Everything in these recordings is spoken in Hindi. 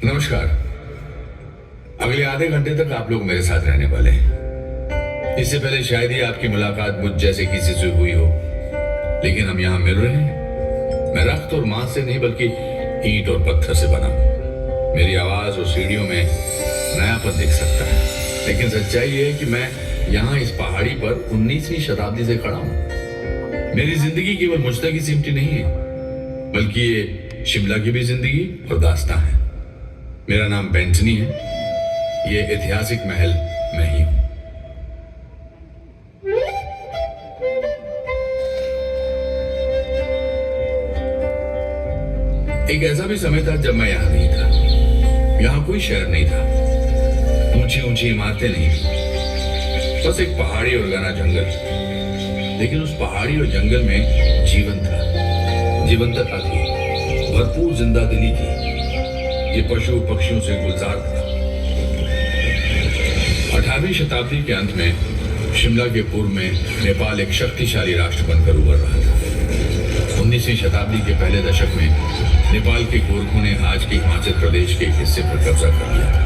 नमस्कार। अगले आधे घंटे तक आप लोग मेरे साथ रहने वाले हैं। इससे पहले शायद ही आपकी मुलाकात मुझ जैसे किसी से हुई हो, लेकिन हम यहाँ मिल रहे हैं। मैं रक्त और मांस से नहीं बल्कि ईंट और पत्थर से बना हूं। मेरी आवाज और सीढ़ियों में नयापन दिख सकता है, लेकिन सच्चाई ये है कि मैं यहाँ इस पहाड़ी पर 19वीं शताब्दी से खड़ा हूँ। मेरी जिंदगी केवल मुझ तक ही सिमटी नहीं है, बल्कि ये शिमला की भी जिंदगी और दास्तां है। मेरा नाम बेंटनी है। ये ऐतिहासिक महल मैं ही हूं। एक ऐसा भी समय था जब मैं यहां नहीं था। यहां कोई शहर नहीं था, ऊंची ऊंची इमारतें नहीं थी, बस एक पहाड़ी और घना जंगल। लेकिन उस पहाड़ी और जंगल में जीवन था, जीवंतता थी, भरपूर जिंदा दिली थी। ये पशु पक्षियों से गुलजार था। 18वीं शताब्दी के अंत में शिमला के पूर्व में नेपाल एक शक्तिशाली राष्ट्र बनकर उभर रहा था। 19वीं शताब्दी के पहले दशक में नेपाल के गोरखों ने आज के हिमाचल प्रदेश के एक हिस्से पर कब्जा कर लिया था।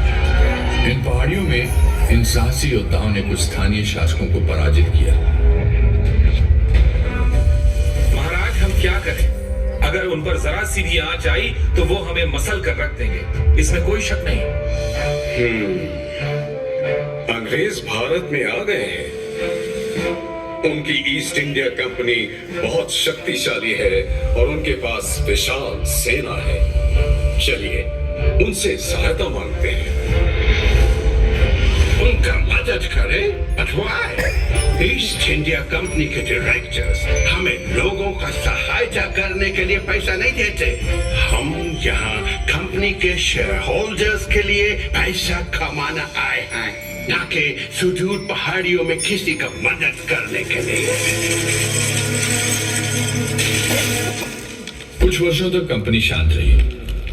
इन पहाड़ियों में इन साहसी योद्धाओं ने कुछ स्थानीय शासकों को पराजित किया। महाराज, हम क्या करें? अगर उन पर जरा सी भी आंच आई तो वो हमें मसल कर रख देंगे, इसमें कोई शक नहीं। अंग्रेज भारत में आ गए हैं। उनकी ईस्ट इंडिया कंपनी बहुत शक्तिशाली है और उनके पास विशाल सेना है। चलिए उनसे सहायता मांगते हैं। उनका मदद करें? But why? East India company के डायरेक्टर्स हमें लोगों का सहायता करने के लिए पैसा नहीं देते। हम यहाँ कंपनी के शेयर होल्डर्स के लिए पैसा कमाना आए हैं, न कि सुदूर पहाड़ियों में किसी का मदद करने के लिए। कुछ वर्षों तक कंपनी शांत रही।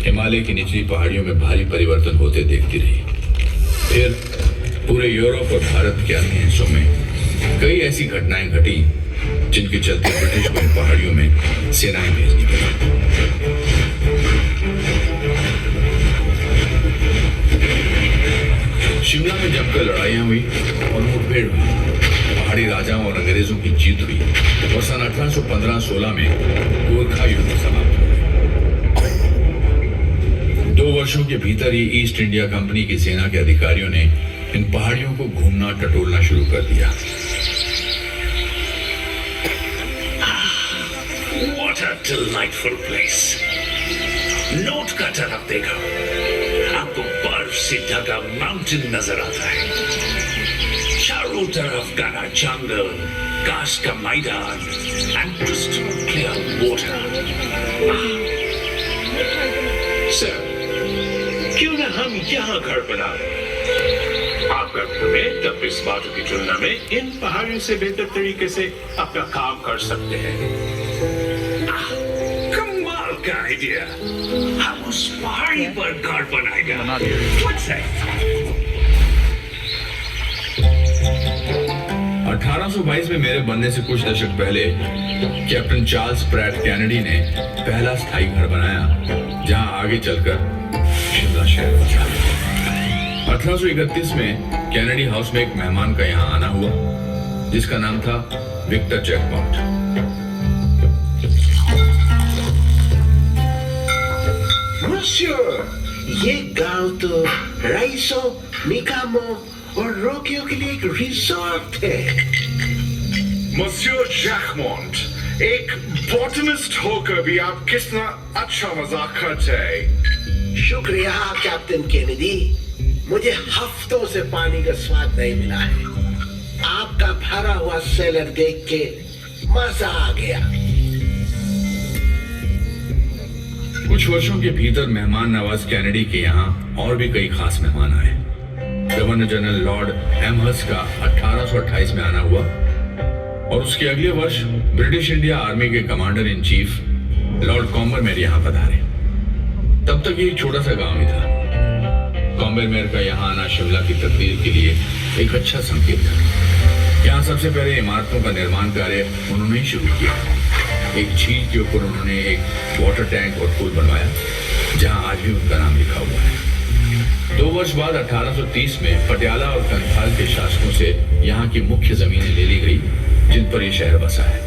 हिमालय की निचली पहाड़ियों में भारी परिवर्तन होते देखती रही। फिर पूरे यूरोप और भारत के अन्य हिस्सों में कई ऐसी घटनाएं घटी जिनके चलते ब्रिटिश को इन पहाड़ियों में सेनाएं भेजनी पड़ी। शिमला में जमकर लड़ाइयां हुई और मुठभेड़ हुई। पहाड़ी राजाओं और अंग्रेजों की जीत हुई और सन 1815-16 में गोरखा युद्ध समाप्त हो गया। 2 वर्षों के भीतर ही ईस्ट इंडिया कंपनी की सेना के अधिकारियों ने इन पहाड़ियों को घूमना टटोलना शुरू कर दिया। What a delightful place! Note का तरफ देखो, आपको बर्फ से ढका माउंटेन नजर आता है। चारों तरफ घना जंगल, घास का मैदान and crystal clear water. Sir, क्यों न हम यहाँ घर बना लें? आपका घर में 10 बातों की तुलना में इन पहाड़ियों से बेहतर तरीके से अपना काम कर सकते हैं। कमाल का आइडिया! हम उस पहाड़ी पर घर बनाएगा। What's that? 1822 में मेरे बनने से कुछ दशक पहले कैप्टन चार्ल्स प्रैट कैनेडी ने पहला स्थायी घर बनाया, जहां आगे चलकर शिमला शहर बचा। 1831 में कैनेडी हाउस में एक मेहमान का यहां आना हुआ, जिसका नाम था विक्टर जैकपॉट। Monsieur, ये गांव तो राइसो, मिकामो और रोकियो के लिए एक रिसोर्ट है। मसियो जैकमोंट, एक बॉटनिस्ट होकर भी आप कितना अच्छा मजाक करते हैं। शुक्रिया कैप्टन केनेडी, मुझे हफ्तों से पानी का स्वाद नहीं मिला है। आपका भरा हुआ सेलर देख के मजा आ गया। कुछ वर्षों के भीतर मेहमान नवाज कैनेडी के यहाँ और भी कई खास मेहमान आए। गवर्नर जनरल लॉर्ड एमहर्स्ट का 1828 में आना हुआ और उसके अगले वर्ष ब्रिटिश इंडिया आर्मी के कमांडर इन चीफ लॉर्ड कॉम्बरमेयर यहाँ पधारे। तब तक ये एक छोटा सा गांव ही था। कॉम्बरमेयर का यहाँ आना शिमला की तकदीर के लिए एक अच्छा संकेत था। यहाँ सबसे पहले इमारतों का निर्माण कार्य उन्होंने ही शुरू किया। एक झील के ऊपर उन्होंने एक वाटर टैंक और पुल बनवाया, जहाँ आज भी उनका नाम लिखा हुआ है। 2 वर्ष बाद 1830 में पटियाला और कंथाल के शासकों से यहाँ की मुख्य जमीनें ले ली गई, जिन पर यह शहर बसा है।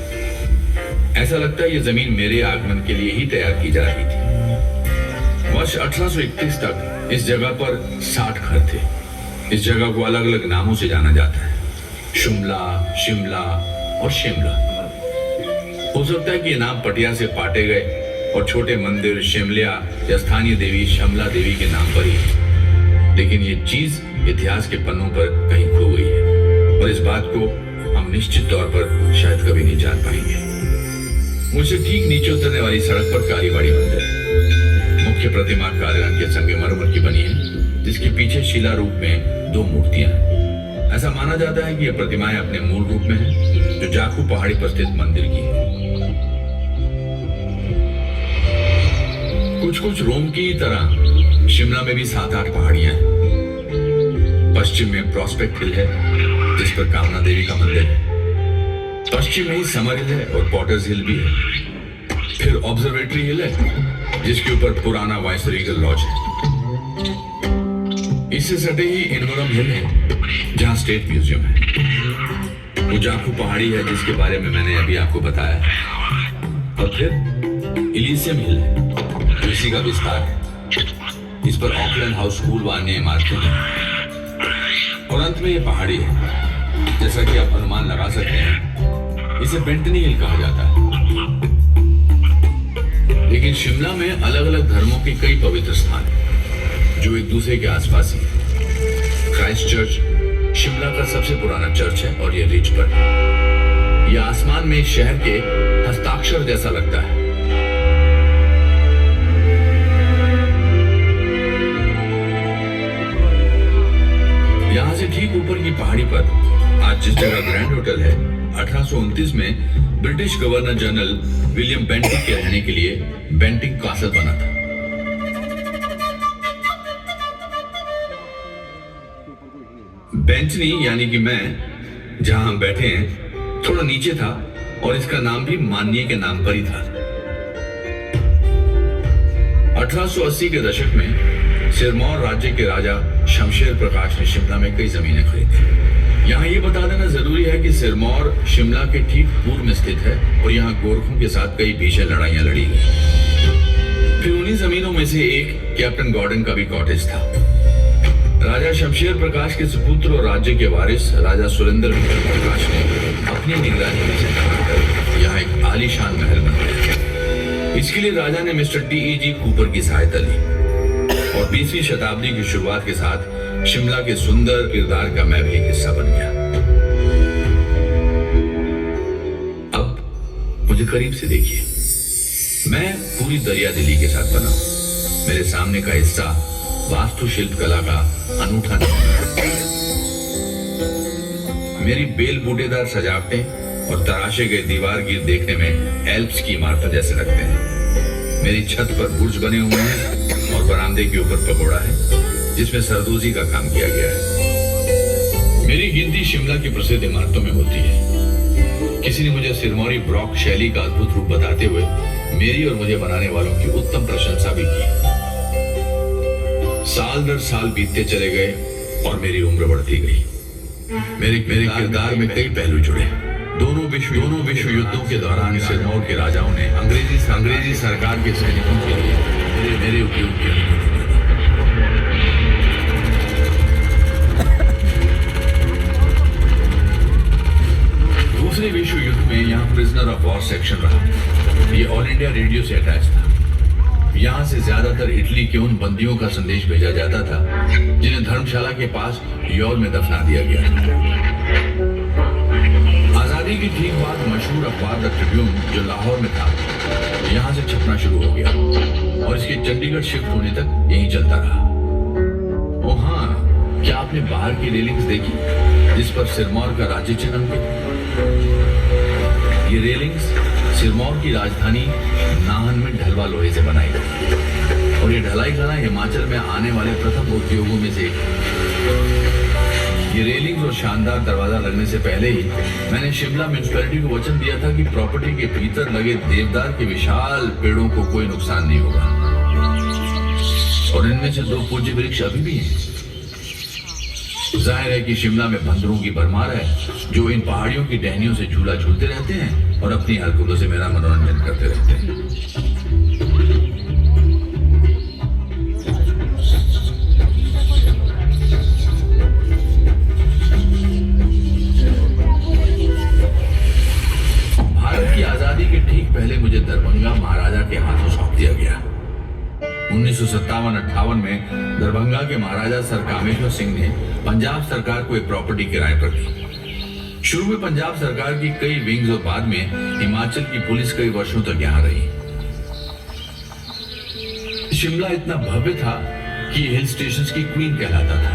ऐसा लगता है ये जमीन मेरे आगमन के लिए ही तैयार की जा रही थी। वर्ष 1831 तक इस जगह पर 60 घर थे। इस जगह को अलग अलग नामों से जाना जाता है, शुमला, शिमला और शिमला। हो सकता है कि ये नाम पटिया से पाटे गए और छोटे मंदिर शिमलिया या स्थानीय देवी शमला देवी के नाम पर ही है। लेकिन ये चीज इतिहास के पन्नों पर कहीं खो गई है और इस बात को हम निश्चित तौर पर शायद कभी नहीं जान पाएंगे। मुझसे ठीक नीचे उतरने वाली सड़क पर कालीबाड़ी मंदिर, मुख्य प्रतिमा काले रंग के संगमरमर की बनी है, जिसके पीछे शिला रूप में 2 मूर्तियां हैं। ऐसा माना जाता है कि ये प्रतिमाएं अपने मूल रूप में हैं, जो जाखू पहाड़ी पर स्थित मंदिर की है। कुछ रोम की तरह शिमला में भी 7-8 पहाड़ियां हैं। पश्चिम में प्रॉस्पेक्ट हिल है, जिस पर कामना देवी का मंदिर है। पश्चिम में ही समर हिल है और पॉटर्स हिल भी है। फिर ऑब्जर्वेटरी हिल है, जिसके ऊपर पुराना वाइसरीगल लॉज है। इससे सटे ही इनवरम हिल है, जहां स्टेट म्यूजियम है। वो जाखू पहाड़ी है जिसके बारे में मैंने अभी आपको बताया। और फिर इलिसियम हिल है, इसी का विस्तार है। इस पर ऑकलैंड हाउस स्कूल व अन्य इमारतें हैं। और अंत में ये पहाड़ी है, जैसा कि आप अनुमान लगा सकते हैं, इसे बेंटनी हिल कहा जाता है। लेकिन शिमला में अलग अलग धर्मों के कई पवित्र स्थान हैं, जो एक दूसरे के आसपास ही हैं। क्राइस्ट चर्च शिमला का सबसे पुराना चर्च है और यह रिज पर है। यह आसमान में शहर के हस्ताक्षर जैसा लगता है। यहां से ठीक ऊपर की पहाड़ी पर आज जिस जगह ग्रैंड होटल है, 1829 में British governor general William Bentinck के रहने के लिए बेंटिंग कासल बना था। बेंटनी यानी कि मैं जहां हम बैठे हैं थोड़ा नीचे था और इसका नाम भी माननीय के नाम पर ही था। 1880 के दशक में सिरमौर राज्य के राजा शमशेर प्रकाश ने शिमला में कई जमीनें खरीदी। यहाँ ये बता देना जरूरी है कि सिरमौर शिमला के ठीक पूर्व में स्थित है और यहाँ गोरखों के साथ कई भीषण लड़ाइयां लड़ी गई। फिर उन्हीं जमीनों में से एक कैप्टन गॉर्डन का भी कॉटेज था। राजा शमशेर प्रकाश के सुपुत्र और राज्य के वारिस राजा सुरेंद्र प्रकाश ने अपनी निगरानी में से यहाँ एक आलीशान महल बनवाया। इसके लिए राजा ने मिस्टर टी.ई.जी. कूपर की सहायता ली और 20वीं शताब्दी की शुरुआत के साथ शिमला के सुंदर किरदार का मैं भी एक हिस्सा बन गया। अब मुझे करीब से देखिए, मैं पूरी दरिया दिली के साथ बना हूं। मेरे सामने का हिस्सा वास्तुशिल्प कला का अनूठा नमूना। मेरी बेल बूटेदार सजावटें और तराशे गए दीवार गिर देखने में एल्प्स की इमारत जैसे लगते हैं। मेरी छत पर बुर्ज बने हुए हैं और बरामदे के ऊपर पगोड़ा है, जिसमें सरदोजी का काम किया गया है। मेरी गिनती शिमला की प्रसिद्ध इमारतों में होती है। किसी ने मुझे सिरमौरी ब्रॉक शैली का अद्भुत रूप बताते हुए मेरी और मुझे बनाने वालों की उत्तम प्रशंसा भी की। साल दर साल बीतते चले गए और मेरी उम्र बढ़ती गई। मेरे किरदार में कई पहलू जुड़े। दोनों विश्व युद्धों के दौरान सिरमौर के राजाओं ने अंग्रेजी सरकार के सैनिकों के लिए मेरे उपयोग की अनुमति दी। दूसरे विश्व युद्ध में यहाँ प्रिजनर ऑफ वॉर सेक्शन रहा। ये ऑल इंडिया रेडियो से अटैच था। यहाँ से ज्यादातर इटली के उन बंदियों का संदेश भेजा जाता था जिन्हें धर्मशाला के पास यौल में दफना दिया गया। आजादी की ठीक बाद मशहूर अखबार द ट्रिब्यून जो लाहौर में था, यहाँ से छपना शुरू हो गया और इसके चंडीगढ़ शिफ्ट होने तक यही चलता रहा। ओ हाँ, क्या आपने बाहर की रेलिंग्स देखी जिस पर सिरमौर का राज्य चिन्ह अंकित? ये रेलिंग्स सिरमौर की राजधानी नाहन में ढलवा लोहे से बनाई गई और ये ढलाई खाना हिमाचल में आने वाले प्रथम उद्योगों में से एक। ये रेलिंग्स और शानदार दरवाजा लगने से पहले ही मैंने शिमला म्युनिसिपैलिटी को वचन दिया था कि प्रॉपर्टी के भीतर लगे देवदार के विशाल पेड़ों को कोई नुकसान नहीं होगा और और इनमें से 2 पूज्य वृक्ष अभी भी हैं। जाहिर है कि शिमला में बंदरों की भरमार है जो इन पहाड़ियों की टहनियों से झूला झूलते रहते हैं और अपनी हरकतों से मेरा मनोरंजन करते रहते हैं। भारत की आजादी के ठीक पहले मुझे दरभंगा महाराजा के हाथों सौंप दिया गया। 1957-58 में दरभंगा के महाराजा सर कामेश्वर सिंह ने पंजाब सरकार को एक प्रॉपर्टी किराए पर दी। शुरू में पंजाब सरकार की कई विंग्स और बाद में हिमाचल की पुलिस कई वर्षों तक यहां रही। शिमला इतना भव्य था कि हिल स्टेशंस की क्वीन कहलाता था।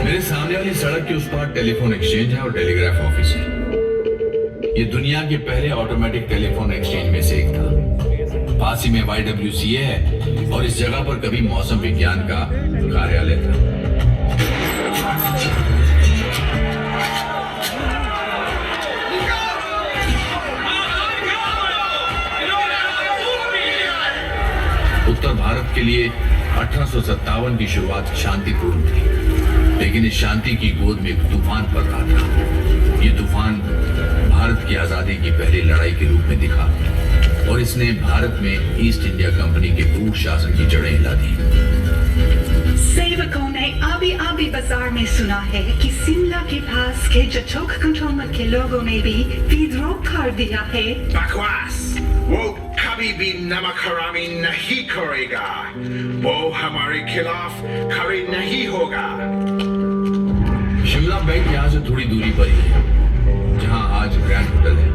मेरे सामने वाली सड़क के उस पार टेलीफोन एक्सचेंज है और टेलीग्राफ ऑफिस है। ये दुनिया के पहले ऑटोमेटिक टेलीफोन एक्सचेंज में से एक था। पास ही में YWCA है और इस जगह पर कभी मौसम विज्ञान का कार्यालय था। उत्तर भारत के लिए 1857 की शुरुआत शांतिपूर्ण थी, लेकिन इस शांति की गोद में एक तूफान पड़ रहा था। ये तूफान भारत की आजादी की पहली लड़ाई के रूप में दिखा और इसने भारत में ईस्ट इंडिया कंपनी के क्रूर शासन की जड़ें हिला दी। सेवकों ने अभी बाजार में सुना है कि शिमला के पास के जचोक कंट्रोलमेंट के लोगों ने भी विद्रोह कर दिया है। बकवास, वो कभी भी नमक हरामी नहीं करेगा। वो हमारे खिलाफ खड़े नहीं होगा। शिमला बैंक यहाँ से थोड़ी दूरी पर ही है, जहाँ आज ग्रैंड होटल है।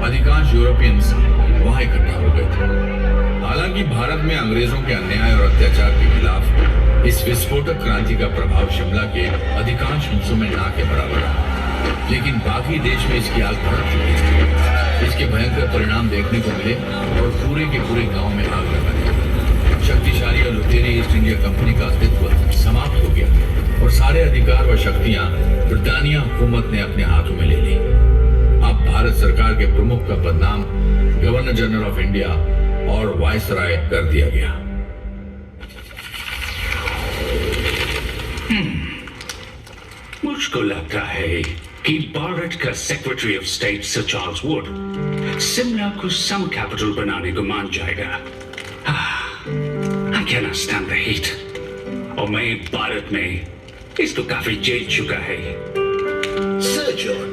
अधिकांश यूरोपियंस वहां इकट्ठा हो गए थे। हालांकि भारत में अंग्रेजों के अन्याय और अत्याचार के खिलाफ इस विस्फोटक क्रांति का प्रभाव शिमला के अधिकांश हिस्सों में ना के बराबर रहा, लेकिन बाकी देश में इसकी आग भड़क चुकी थी। इसके भयंकर परिणाम देखने को मिले और पूरे के पूरे गांव में आग लगा दी। शक्तिशाली और लुटेरी ईस्ट इंडिया कंपनी का अस्तित्व समाप्त हो गया और सारे अधिकार व शक्तियां ब्रिटानिया हुकूमत ने अपने हाथों में ले ली। अब भारत सरकार के प्रमुख का पदनाम गवर्नर जनरल ऑफ इंडिया और वायसराय कर दिया गया। मुझको लगता है कि भारत का secretary of state sir Charles Wood Shimla को सम कैपिटल बनाने को मान जाएगा। I cannot stand the heat। और मैं भारत में इसको काफी झेल चुका है। सर जॉन,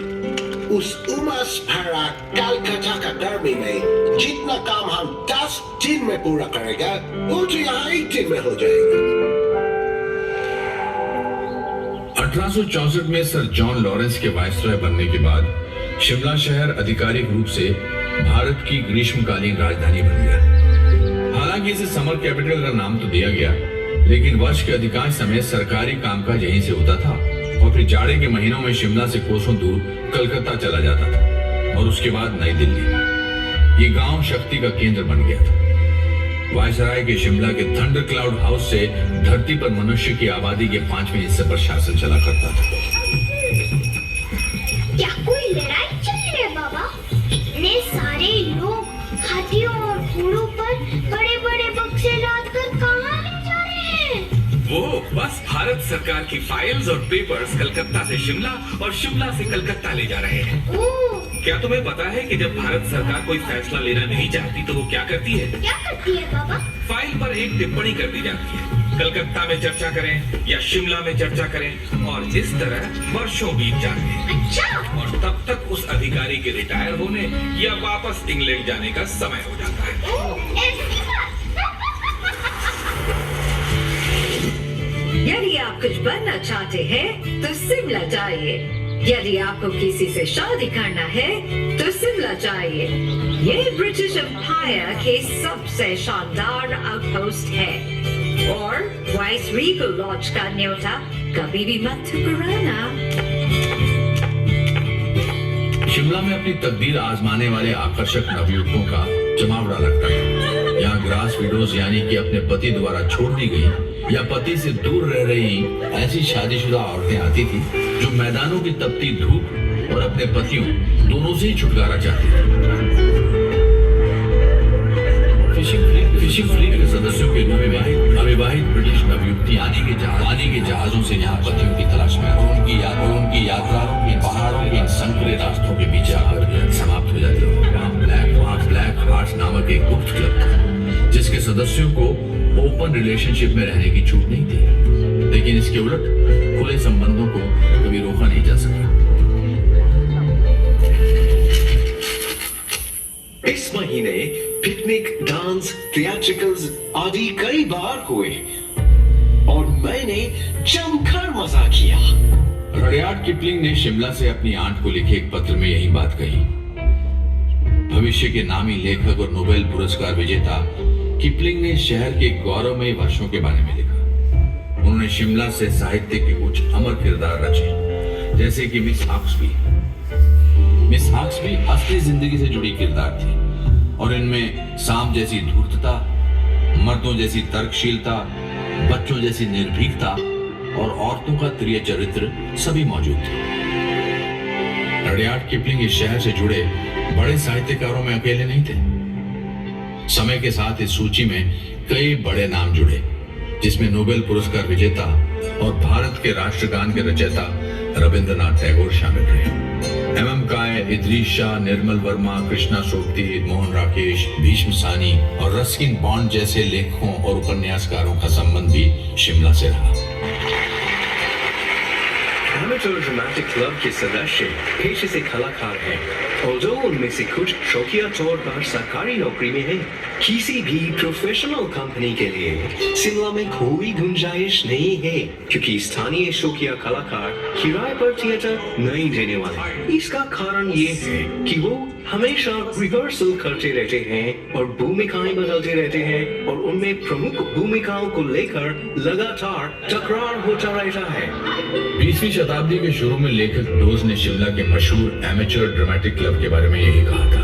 उस उमस भरा कलकत्ता का गर्मी में जितना काम हम 10 दिन में पूरा करेगा, वो तो यहाँ 1 दिन में हो जाएगा। 1864 में सर जॉन लॉरेंस के वायसराय बनने के बाद शिमला शहर आधिकारिक रूप से भारत की ग्रीष्मकालीन राजधानी बन गया। हालांकि इसे समर कैपिटल का नाम तो दिया गया, लेकिन वर्ष के अधिकांश समय सरकारी कामकाज यहीं से होता था और फिर जाड़े के महीनों में शिमला से कोसों दूर कलकत्ता चला जाता था और उसके बाद नई दिल्ली। ये गांव शक्ति का केंद्र बन गया था। वायसराय के शिमला के थंडर क्लाउड हाउस से धरती पर मनुष्य की आबादी के 5वें हिस्से पर शासन चला करता था। क्या कोई लड़ाई चल रही है बाबा? इतने सारे लोग हाथियों और घोड़ों पर बड़े बड़े बक्से लाद कर कहाँ ले जा रहे हैं? वो बस भारत सरकार की फाइल्स और पेपर्स कलकत्ता से शिमला और शिमला से कलकत्ता ले जा रहे हैं। ओह, क्या तुम्हें पता है कि जब भारत सरकार कोई फैसला लेना नहीं चाहती तो वो क्या करती है? क्या करती है बाबा? फाइल पर एक टिप्पणी कर दी जाती है। कलकत्ता में चर्चा करें या शिमला में चर्चा करें और इस तरह वर्षों बीत जाते हैं। अच्छा, और तब तक उस अधिकारी के रिटायर होने या वापस इंग्लैंड जाने का समय हो जाता है। ओह, ऐसी बात। यदि आप कुछ बनना चाहते हैं तो शिमला जाइए। यदि आपको किसी से शादी करना है तो शिमला जाइए। ये ब्रिटिश एम्पायर के सबसे शानदार आउटपोस्ट है और वाइस रीगल लॉज का न्योता कभी भी मत ठुकराना। शिमला में अपनी तकदीर आजमाने वाले आकर्षक नवयुवकों का जमावड़ा लगता है। यहाँ ग्रास विडोज यानी कि अपने पति द्वारा छोड़ दी गई या पति से दूर रह रही ऐसी शादीशुदा औरतें आती थी जो मैदानों की तपती धूप और अपने पतियों दोनों से ही छुटकारा चाहती थी। फिशिंग फ्लीट के सदस्यों के रूप में नामक एक गुप्त क्लब था जिसके सदस्यों को ओपन रिलेशनशिप में रहने की छूट नहीं थी, लेकिन इसके उलट खुले संबंधों को कभी रोका नहीं जा सका। इस महीने पिकनिक, डांस, थिएट्रिकल्स आदि कई बार हुए और मैंने जमकर मजा किया। रडियार्ड किपलिंग ने शिमला से अपनी आंट को लिखे एक पत्र में यही बात कही। भविष्य के नामी लेखक और नोबेल पुरस्कार विजेता किपलिंग ने शहर के गौरवमयी वर्षों के बारे में लिखा। उन्होंने शिमला से साहित्य के कुछ अमर किरदार रचे, जैसे कि मिस हॉक्सबी। मिस हॉक्सबी असली जिंदगी से जुड़ी किरदार थी और इनमें सांप जैसी धूर्तता, मर्दों जैसी तर्कशीलता, बच्चों जैसी निर्भीकता और औरतों का प्रिय चरित्र सभी मौजूद थे। रडियार्ड किपलिंग इस शहर से जुड़े बड़े साहित्यकारों में अकेले नहीं थे। समय के साथ इस सूची में कई बड़े नाम जुड़े, जिसमें नोबेल पुरस्कार विजेता और भारत के राष्ट्रगान के रचयिता रविंद्रनाथ टैगोर शामिल रहे। एम काय, इदरीश शाह, निर्मल वर्मा, कृष्णा सोबती, मोहन राकेश, भीष्म सानी और रस्किन बॉन्ड जैसे लेखकों और उपन्यासकारों का संबंध भी शिमला से रहा। एमेचर ड्रामेटिक क्लब के सदस्य पेशे से कलाकार हैं, और जो उनमें से कुछ शौकिया तौर पर सरकारी नौकरी में हैं। किसी भी प्रोफेशनल कंपनी के लिए शिमला में कोई गुंजाइश नहीं है, क्योंकि स्थानीय शौकिया कलाकार किराए पर थिएटर नहीं देने वाले। इसका कारण ये है कि वो हमेशा रिहर्सल करते रहते हैं और भूमिकाएं बदलते रहते हैं, और उनमें प्रमुख भूमिकाओं को लेकर लगातार टकरार होता रहता है। 20वीं शताब्दी के शुरू में लेखक डोज ने शिमला के मशहूर एमेचर ड्रामेटिक क्लब के बारे में यही कहा था।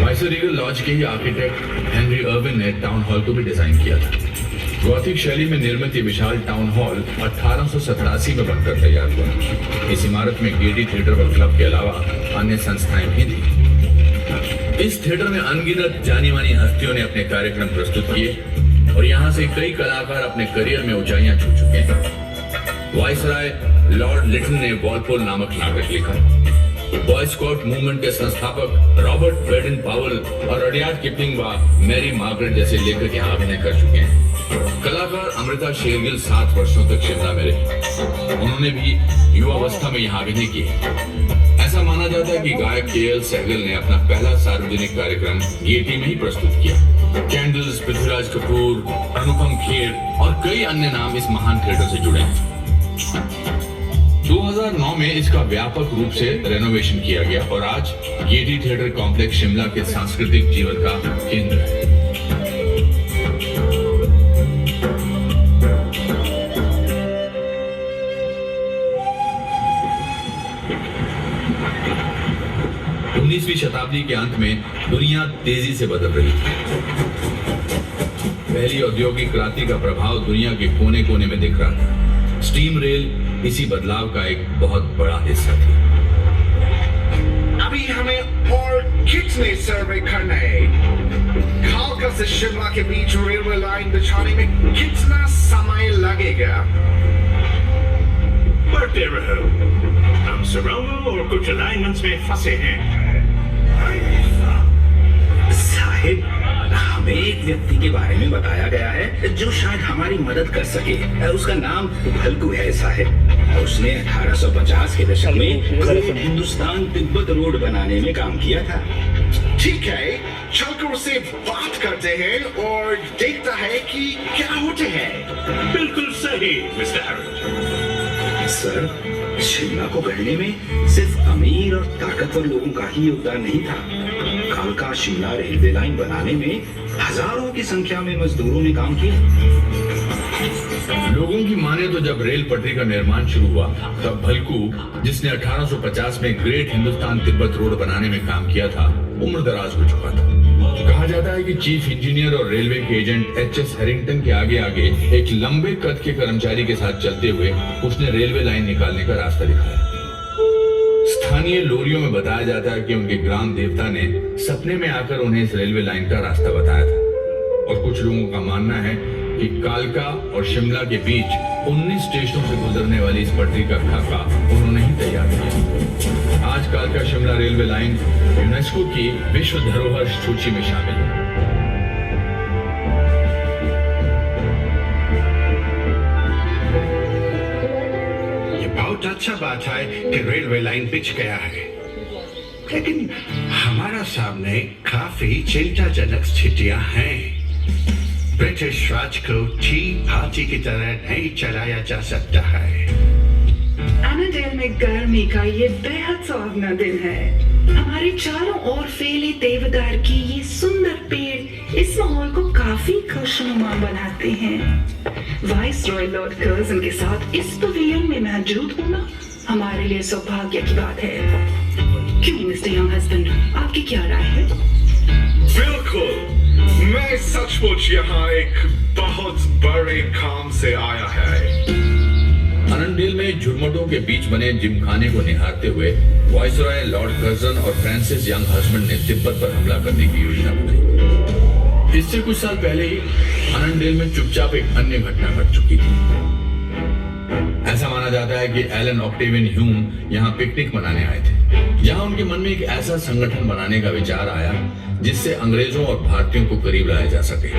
वाइसरेगल लॉज के ही आर्किटेक्ट हेनरी अर्विन ने टाउन हॉल को भी डिजाइन किया था। गॉथिक शैली में निर्मित ये विशाल टाउन हॉल 1887 में बनकर तैयार हुआ। इस इमारत में गेटी थिएटर व क्लब के अलावा अन्य संस्थाएं भी थी। इस थिएटर में अनगिनत जानी मानी हस्तियों ने अपने कार्यक्रम प्रस्तुत किए और यहाँ से कई कलाकार अपने करियर में ऊंचाइयां छू चुके हैं। वाइसराय लॉर्ड लिटन ने वॉलपोल नामक नाटक लिखा। बॉय स्काउट मूवमेंट के संस्थापक रॉबर्ट बेडन पावल और रडियार्ड किपलिंग व मैरी मार्गरेट जैसे लेखक यहाँ अभिनय कर चुके हैं। कलाकार अमृता शेरगिल 7 वर्षों तक शिमला में रही। उन्होंने भी युवावस्था में यहाँ अभिनय किया। ऐसा माना जाता है कि गायक के.एल. सहगल ने अपना पहला सार्वजनिक कार्यक्रम गेटी में ही प्रस्तुत किया। कैंडल्स, पृथ्वीराज कपूर, अनुपम खेर और कई अन्य नाम इस महान थिएटर से जुड़े हैं। 2009 में इसका व्यापक रूप से रेनोवेशन किया गया और आज गेटी थिएटर कॉम्प्लेक्स शिमला के सांस्कृतिक जीवन का केंद्र है। उन्नीसवीं शताब्दी के अंत में दुनिया तेजी से बदल रही थी। पहली औद्योगिक क्रांति का प्रभाव दुनिया के कोने कोने में दिख रहा था। स्टीम रेल इसी बदलाव का एक बहुत बड़ा हिस्सा थी। अभी हमें और कितने सर्वे करना है? कालका से शिमला के बीच रेलवे लाइन बिछाने में कितना समय लगेगा? बढ़ते रहो, हम सुरंगों और कुछ अलाइनमेंट्स में फंसे हैं। साहिब, हमें एक व्यक्ति के बारे में बताया गया है जो शायद हमारी मदद कर सके। उसका नाम भलकू है साहिब। उसने 1850 के दशक में ग्रेट हिंदुस्तान तिब्बत रोड बनाने में काम किया था। ठीक है, चलकर उससे बात करते हैं और देखता है कि क्या होते हैं। बिल्कुल सही मिस्टर हैरोल्ड। सर, शिमला को गढ़ने में सिर्फ अमीर और ताकतवर लोगों का ही योगदान नहीं था। कालका शिमला रेलवे लाइन बनाने में हजारों की संख्या में मजदूरों ने काम किया। लोगों की माने तो जब रेल पटरी का निर्माण शुरू हुआ तब भलकू, जिसने 1850 में ग्रेट हिंदुस्तान तिब्बत रोड बनाने में काम किया था, उम्र दराज हो चुका था। कहा जाता है कि चीफ इंजीनियर और रेलवे के एजेंट एच.एस. हैरिंगटन के आगे आगे एक लंबे कद के कर्मचारी के साथ चलते हुए उसने रेलवे लाइन निकालने का रास्ता दिखाया। स्थानीय लोरियों में बताया जाता है कि उनके ग्राम देवता ने सपने में आकर उन्हें इस रेलवे लाइन का रास्ता बताया था और कुछ लोगों का मानना है कि कालका और शिमला के बीच 19 स्टेशनों से गुजरने वाली इस पटरी का खाका उन्होंने ही तैयार किया। आज कालका शिमला रेलवे लाइन यूनेस्को की विश्व धरोहर सूची में शामिल है। बहुत अच्छा बात है कि रेलवे लाइन बिछ गया है, लेकिन हमारा सामने काफी चिंताजनक स्थितियां हैं। ब्रिटिश राज को टी पार्टी की तरह नहीं चलाया जा सकता है। एनाडेल में गर्मी का ये बेहद सुहावना दिन है। हमारे चारों ओर फैले देवदार की ये सुंदर पेड़ इस माहौल को काफी खुशनुमा बनाते हैं। वाइस रॉय लॉर्ड कर्जन के साथ इस पवेलियन में मौजूद होना हमारे लिए सौभाग्य की बात है। क्यों मिस्टर यंग हस्बैंड, आपकी क्या राय है? बिल्कुल, मैं सचमुच यहाँ एक बहुत बड़े काम से आया है। अनंडेल में झुरमुटों के बीच बने जिमखाने को निहारते हुए वाइसरॉय लॉर्ड कर्जन और फ्रांसिस यंग हस्बैंड ने तिब्बत पर हमला करने की योजना बनाई। इससे कुछ साल पहले ही अनंडेल में चुपचाप एक अन्य घटना घट चुकी थी। ऐसा माना जाता है कि एलन ऑक्टेवियन ह्यूम यहाँ पिकनिक मनाने आए थे, जहाँ उनके मन में एक ऐसा संगठन बनाने का विचार आया जिससे अंग्रेजों और भारतीयों को करीब लाया जा सके।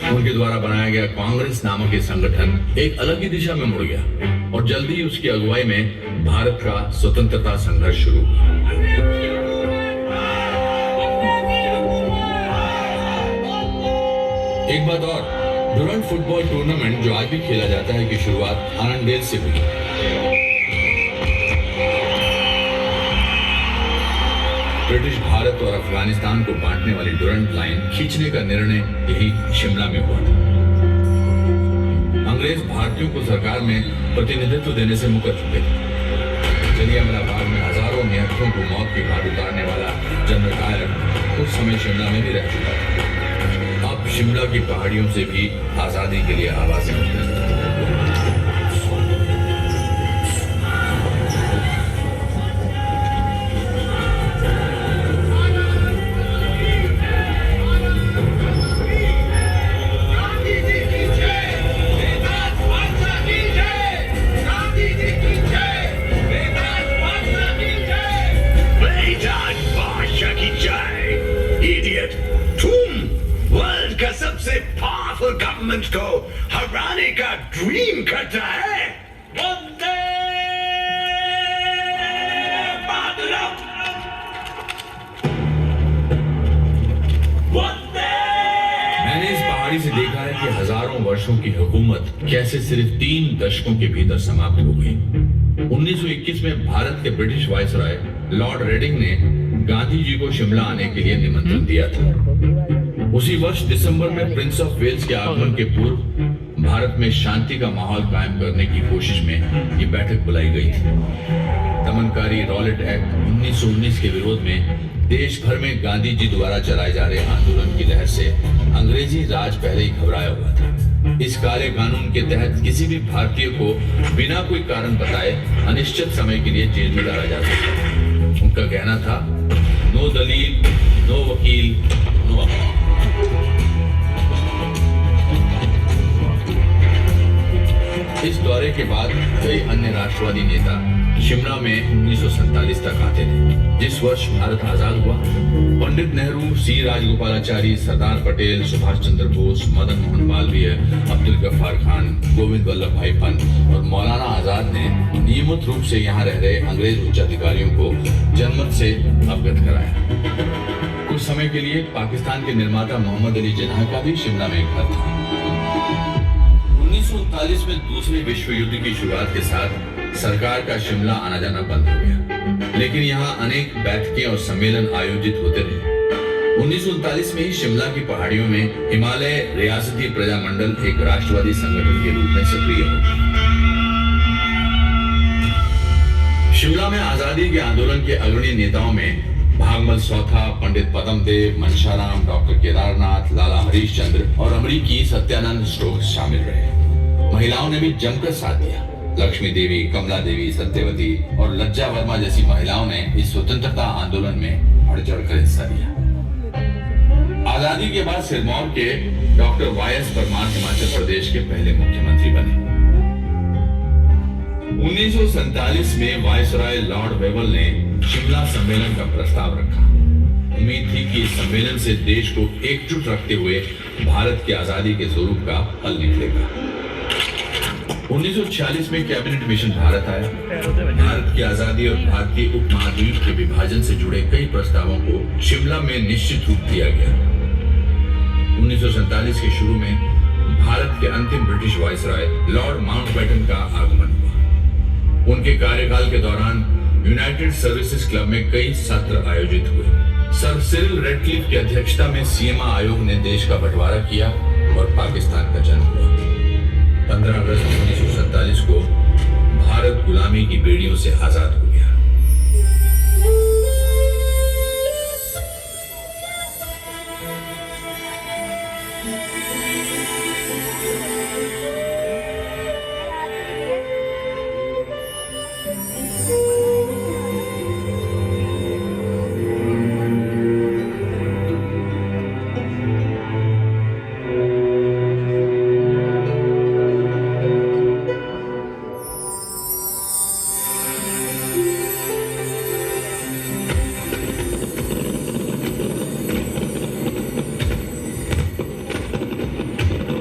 उनके द्वारा बनाया गया कांग्रेस नामक ये संगठन एक अलग ही दिशा में मुड़ गया और जल्दी ही उसकी अगुवाई में भारत का स्वतंत्रता संघर्ष शुरू हुआ। एक बात और, डुरंट फुटबॉल टूर्नामेंट जो आज भी खेला जाता है की शुरुआत अनंडेल से हुई। ब्रिटिश भारत और अफगानिस्तान को बांटने वाली डुरंट लाइन खींचने का निर्णय यही शिमला में हुआ था। अंग्रेज भारतीयों को सरकार में प्रतिनिधित्व देने से मुकर चुके थे। जलियांवाला बाग में हजारों निहत्थों को मौत की घाट उतारने वाला जनरल डायर उस समय शिमला में भी रह चुका था। अब शिमला की पहाड़ियों से भी आजादी के लिए आवाजें उठने लगी। सबसे पावरफुल गवर्नमेंट को हराने का ड्रीम करता है। वंदे मातरम, वंदे। मैंने इस पहाड़ी से देखा है कि हजारों वर्षों की हुकूमत कैसे सिर्फ 3 दशकों के भीतर समाप्त हो गई। 1921 में भारत के ब्रिटिश वाइसरॉय लॉर्ड रेडिंग ने गांधी जी को शिमला आने के लिए निमंत्रण दिया था। उसी वर्ष दिसंबर में प्रिंस ऑफ वेल्स के आगमन के पूर्व भारत में शांति का माहौल कायम करने की कोशिश में ये बैठक बुलाई गई थी। दमनकारी रॉलेट एक्ट 1919 के विरोध में देश भर में गांधी जी द्वारा चलाए जा रहे आंदोलन की लहर से अंग्रेजी राज पहले ही घबराया हुआ था। इस काले कानून के तहत किसी भी भारतीय को बिना कोई कारण बताए अनिश्चित समय के लिए जेल में डाला जा सकता। उनका कहना था, नो दलील, नो वकील, नो अपील। इस दौरे के बाद कई अन्य राष्ट्रवादी नेता शिमला में 1947 तक आते थे, जिस वर्ष भारत आजाद हुआ। पंडित नेहरू, सी राजगोपालाचारी, सरदार पटेल, सुभाष चंद्र बोस, मदन मोहन मालवीय, अब्दुल गफ्फार खान, गोविंद वल्लभ भाई पंत और मौलाना आजाद ने नियमित रूप से यहाँ रह रहे अंग्रेज उच्चाधिकारियों को जनमत से अवगत कराया। कुछ समय के लिए पाकिस्तान के निर्माता मोहम्मद अली जिन्ना का भी शिमला में एक घर था। 1939 में दूसरे विश्व युद्ध की शुरुआत के साथ सरकार का शिमला आना जाना बंद हो गया, लेकिन यहाँ अनेक बैठकें और सम्मेलन आयोजित होते रहे। 1939 में ही शिमला की पहाड़ियों में हिमालय रियासती प्रजामंडल एक राष्ट्रवादी संगठन के रूप में सक्रिय हो गया। शिमला में आजादी के आंदोलन के अग्रणी नेताओं में भागमल सौथा, पंडित पदमदेव, मनशाराम, डॉक्टर केदारनाथ, लाला हरीशचंद्र और अमरीकी सत्यानंद स्टोक्स शामिल रहे। महिलाओं ने भी जमकर साथ दिया। लक्ष्मी देवी, कमला देवी, सत्यवती और लज्जा वर्मा जैसी महिलाओं ने इस स्वतंत्रता आंदोलन में बढ़ चढ़कर हिस्सा लिया। आजादी के बाद सिरमौर के डॉक्टर वाईएस परमार हिमाचल प्रदेश के पहले मुख्यमंत्री बने। 1947 में वायसराय लॉर्ड वेवल ने शिमला सम्मेलन का प्रस्ताव रखा। उम्मीद थी कि इस सम्मेलन से देश को एकजुट रखते हुए भारत की आजादी के स्वरूप का हल निकलेगा। 1946 में कैबिनेट मिशन भारत आया। भारत की आजादी और भारतीय उपमहाद्वीप के विभाजन से जुड़े कई प्रस्तावों को शिमला में निश्चित रूप दिया गया। 1947 के शुरू में भारत के अंतिम ब्रिटिश वायसराय लॉर्ड माउंटबेटन का आगमन हुआ। उनके कार्यकाल के दौरान यूनाइटेड सर्विसेज क्लब में कई सत्र आयोजित हुए। सर सिरिल रेडक्लिफ की अध्यक्षता में सीमा आयोग ने देश का बंटवारा किया और पाकिस्तान का जन्म हुआ। 15 अगस्त 1947 को भारत गुलामी की बेड़ियों से आजाद हो गया।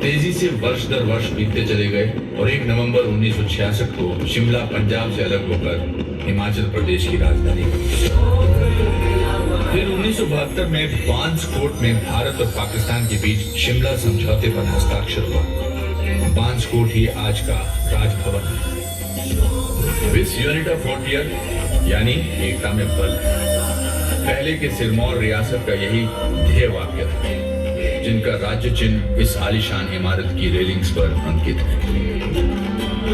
तेजी से वर्ष दर वर्ष बीतते चले गए और 1 नवंबर 1966 को शिमला पंजाब से अलग होकर हिमाचल प्रदेश की राजधानी बनी। फिर 1972 में बांसकोट में भारत और पाकिस्तान के बीच शिमला समझौते पर हस्ताक्षर हुआ। बांसकोट ही आज का राजभवन है। विस यूनिटा फ्रंटियर यानी एकता में बल। पहले के सिरमौर रियासत का यही ध्येय वाक्य था, जिनका राज्य चिन्ह इस आलीशान इमारत की रेलिंग्स पर अंकित है।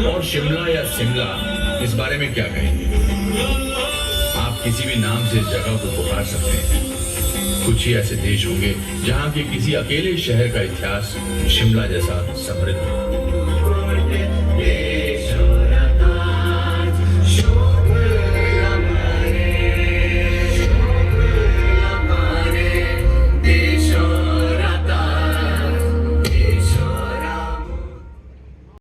और शिमला या शिमला, इस बारे में क्या कहेंगे? आप किसी भी नाम से इस जगह को पुकार सकते हैं। कुछ ही ऐसे देश होंगे जहां के किसी अकेले शहर का इतिहास शिमला जैसा समृद्ध है।